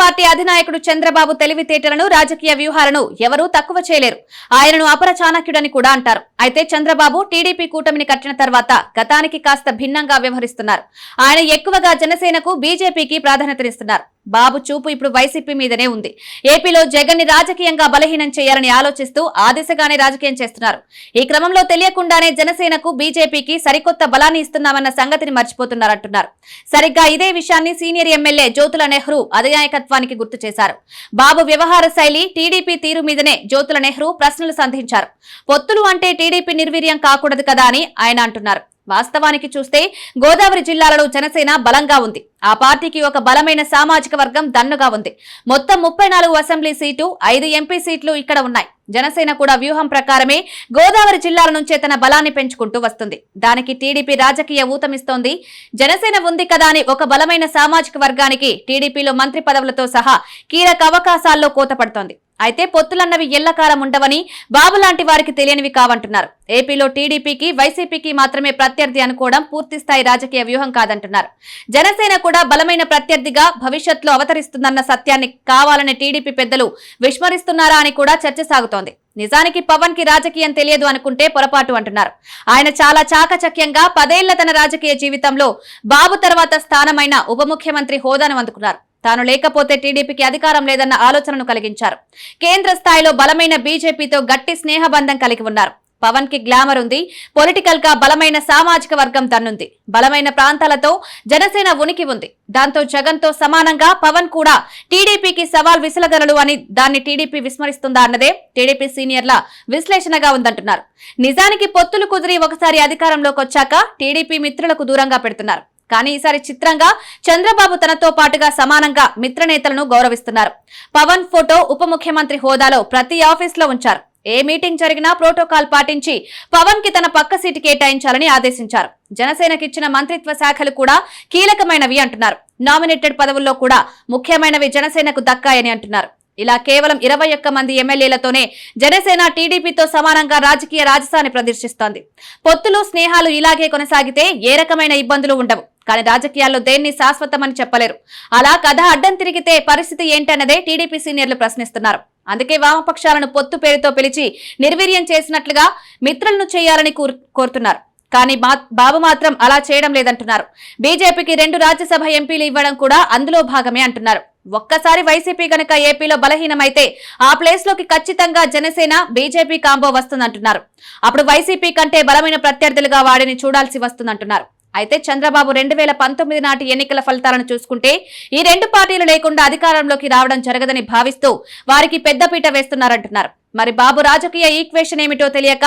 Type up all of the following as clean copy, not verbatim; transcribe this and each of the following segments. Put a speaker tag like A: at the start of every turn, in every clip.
A: Party అధినాయకుడు చంద్రబాబు తెలివితేటలను రాజకీయ వ్యూహాలను ఎవరూ తక్కువ చేయలేరు. ఆయనను అపర చాణక్యుడని కూడా అంటారు. అయితే చంద్రబాబు టీడీపీ కూటమిని కట్టిన తర్వాత గతానికి కాస్త భిన్నంగా వ్యవహరిస్తున్నారు. ఆయన ఎక్కువగా జనసేనకు బీజేపీకి ప్రాధాన్యతనిస్తున్నారు. బాబు చూపు ఇప్పుడు వైసీపీ మీదనే ఉంది. ఏపీలో జగన్ ని రాజకీయంగా బలహీనం చేయాలని ఆలోచిస్తూ ఆ దిశగానే రాజకీయం చేస్తున్నారు. ఈ క్రమంలో తెలియకుండానే జనసేనకు బీజేపీకి సరికొత్త బలాన్ని ఇస్తున్నామన్న సంగతిని మర్చిపోతున్నారంటున్నారు. సరిగ్గా ఇదే విషయాన్ని సీనియర్ ఎమ్మెల్యే జ్యోతుల నెహ్రూ అధినాయకత్వానికి గుర్తు చేశారు. బాబు వ్యవహార శైలి, టీడీపీ తీరు మీదనే జ్యోతుల నెహ్రూ ప్రశ్నలు సంధించారు. పొత్తులు అంటే టీడీపీ నిర్వీర్యం కాకూడదు కదా అని ఆయన అంటున్నారు. వాస్తవానికి చూస్తే గోదావరి జిల్లాలలో జనసేన బలంగా ఉంది. ఆ పార్టీకి ఒక బలమైన సామాజిక వర్గం దన్నుగా ఉంది. మొత్తం 34 అసెంబ్లీ సీటు, 5 ఎంపీ సీట్లు ఇక్కడ ఉన్నాయి. జనసేన కూడా వ్యూహం ప్రకారమే గోదావరి జిల్లాల నుంచే తన బలాన్ని పెంచుకుంటూ వస్తుంది. దానికి టీడీపీ రాజకీయ ఊతమిస్తోంది. జనసేన ఉంది కదా అని ఒక బలమైన సామాజిక వర్గానికి టీడీపీలో మంత్రి పదవులతో సహా కీలక అవకాశాల్లో కోతపడుతోంది. అయితే పొత్తులన్నవి ఎల్లకాలం ఉండవని, బాబు లాంటి వారికి తెలియనివి కావంటున్నారు. ఏపీలో టీడీపీకి వైసీపీకి మాత్రమే ప్రత్యర్థి అనుకోవడం పూర్తిస్థాయి రాజకీయ వ్యూహం కాదంటున్నారు. జనసేన కూడా బలమైన ప్రత్యర్థిగా భవిష్యత్తులో అవతరిస్తుందన్న సత్యాన్ని కావాలని టీడీపీ పెద్దలు విస్మరిస్తున్నారా అని కూడా చర్చ సాగుతోంది. నిజానికి పవన్ కి రాజకీయం తెలియదు అనుకుంటే పొరపాటు అంటున్నారు. ఆయన చాలా చాకచక్యంగా 10 ఏళ్ల తన రాజకీయ జీవితంలో బాబు తర్వాత స్థానమైన ఉప ముఖ్యమంత్రి హోదాను అందుకున్నారు. తాను లేకపోతే టీడీపీకి అధికారం లేదన్న ఆలోచనను కలిగించారు. కేంద్ర స్థాయిలో బలమైన బీజేపీతో గట్టి స్నేహబంధం కలిగి ఉన్నారు. పవన్ కి గ్లామర్ ఉంది. పొలిటికల్ గా బలమైన సామాజిక వర్గం తన్నుంది. బలమైన ప్రాంతాలతో జనసేన ఉనికి ఉంది. దాంతో జగన్ తో సమానంగా పవన్ కూడా టీడీపీకి సవాల్ విసలగలడు అని దాన్ని టీడీపీ విస్మరిస్తుందా అన్నదే టీడీపీ సీనియర్ల విశ్లేషణగా ఉందంటున్నారు. నిజానికి పొత్తులు కుదిరి ఒకసారి అధికారంలోకి వచ్చాక టీడీపీ మిత్రులకు దూరంగా పెడుతున్నారు. కానీ ఈసారి చిత్రంగా చంద్రబాబు తనతో పాటుగా సమానంగా మిత్రనేతలను గౌరవిస్తున్నారు. పవన్ ఫోటో ఉప ముఖ్యమంత్రి హోదాలో ప్రతి ఆఫీసులో ఉంచారు. ఏ మీటింగ్ జరిగినా ప్రోటోకాల్ పాటించి పవన్ కి తన పక్క సీటు కేటాయించాలని ఆదేశించారు. జనసేనకిచ్చిన మంత్రిత్వ శాఖలు కూడా కీలకమైనవి అంటున్నారు. నామినేటెడ్ పదవుల్లో కూడా ముఖ్యమైనవి జనసేనకు దక్కాయని అంటున్నారు. ఇలా కేవలం 21 మంది ఎమ్మెల్యేలతోనే జనసేన టీడీపీతో సమానంగా రాజకీయ రాజధాని ప్రదర్శిస్తోంది. పొత్తులు, స్నేహాలు ఇలాగే కొనసాగితే ఏ రకమైన ఇబ్బందులు ఉండవు. కానీ రాజకీయాల్లో దేన్ని శాశ్వతమని చెప్పలేరు. అలా కథ అడ్డం తిరిగితే పరిస్థితి ఏంటన్నదే టీడీపీ సీనియర్లు ప్రశ్నిస్తున్నారు. అందుకే వామపక్షాలను పొత్తు పేరుతో పిలిచి నిర్వీర్యం చేసినట్లుగా మిత్రులను చేయాలని కోరుతున్నారు. కానీ బాబు మాత్రం అలా చేయడం లేదంటున్నారు. బీజేపీకి 2 రాజ్యసభ ఎంపీలు ఇవ్వడం కూడా అందులో భాగమే అంటున్నారు. ఒక్కసారి వైసీపీ గనక ఏపీలో బలహీనమైతే ఆ ప్లేస్ లోకి ఖచ్చితంగా జనసేన బీజేపీ కాంబో వస్తుందంటున్నారు. అప్పుడు వైసీపీ కంటే బలమైన ప్రత్యర్థులుగా వాడిని చూడాల్సి వస్తుందంటున్నారు. అయితే చంద్రబాబు 2019 నాటి ఎన్నికల ఫలితాలను చూసుకుంటే ఈ 2 పార్టీలు లేకుండా అధికారంలోకి రావడం జరగదని భావిస్తూ వారికి పెద్దపీట వేస్తున్నారంటున్నారు. మరి బాబు రాజకీయ ఈక్వేషన్ ఏమిటో తెలియక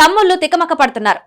A: తమ్ముళ్లు తికమక పడుతున్నారు.